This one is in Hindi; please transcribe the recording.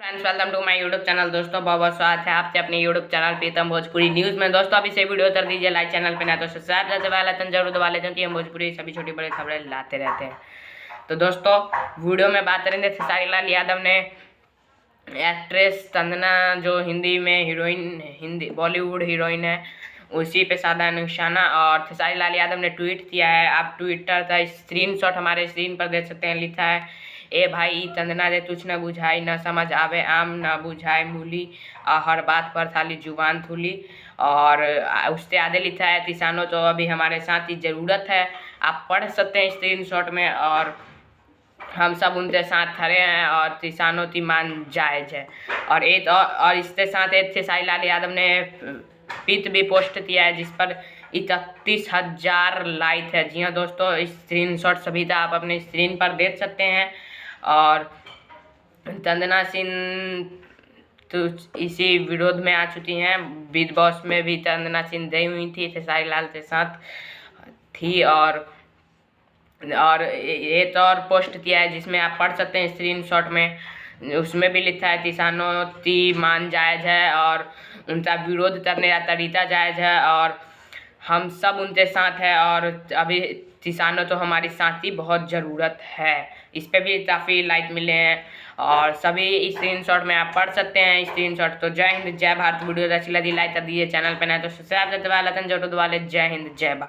Friends, welcome to my YouTube channel. दोस्तों बहुत बहुत स्वागत है आपसे अपने YouTube channel Pritam Bhojpuri news में। दोस्तों अभी से वीडियो कर दीजिए लाइक, चैनल पे ना तो सब्सक्राइब करते वाला तो जरूर दबा लेते हैं कि हम भोजपुरी सभी छोटी बड़ी खबरें लाते रहते हैं। तो दोस्तों वीडियो में बात करेंगे खेसारी लाल यादव ने एक्ट्रेस चंदना जो हिंदी में हीरोइन, हिंदी बॉलीवुड हीरोइन है, उसी पे साधा निशाना। और खेसारी लाल यादव ने ट्वीट किया है। आप ट्विटर का स्क्रीनशॉट हमारे स्क्रीन पर देख सकते हैं। लिखा है, ए भाई चंदना दे तुझ न बुझाई, न समझ आवे आम न बुझाए मूली, हर बात पर थाली जुबान थूली। और उससे आगे लिखा है, किसानों तो अभी हमारे साथ की ज़रूरत है। आप पढ़ सकते हैं स्क्रीनशॉट में। और हम सब उनके साथ खड़े हैं और किसानों की मांग जायज़ है। और इसके साथ एक खेसारी लाल यादव ने पिक भी पोस्ट किया है जिस पर 31,000 लाइक है। जी हाँ दोस्तों, स्क्रीनशॉट सभी का आप अपने स्क्रीन पर देख सकते हैं। और चंदना सिंह तो इसी विरोध में आ चुकी हैं। बिग बॉस में भी चंदना सिंह गई हुई थी, खेसारी लाल के साथ थी। और एक और पोस्ट किया है जिसमें आप पढ़ सकते हैं स्क्रीनशॉट में। उसमें भी लिखा है, किसानों की मांग जायज़ है और उनका विरोध करने का तरीका जायज़ है और हम सब उनके साथ हैं। और अभी किसानों तो हमारी साथ की बहुत ज़रूरत है। इस पर भी काफ़ी लाइक मिले हैं और सभी स्क्रीनशॉट में आप पढ़ सकते हैं स्क्रीनशॉट। तो जय हिंद जय भारत। वीडियो अच्छी लगी लाइक कर दीजिए, चैनल पर नए तो सब्सक्राइब करते वाला जरूर दबा ले। जय हिंद जय भारत।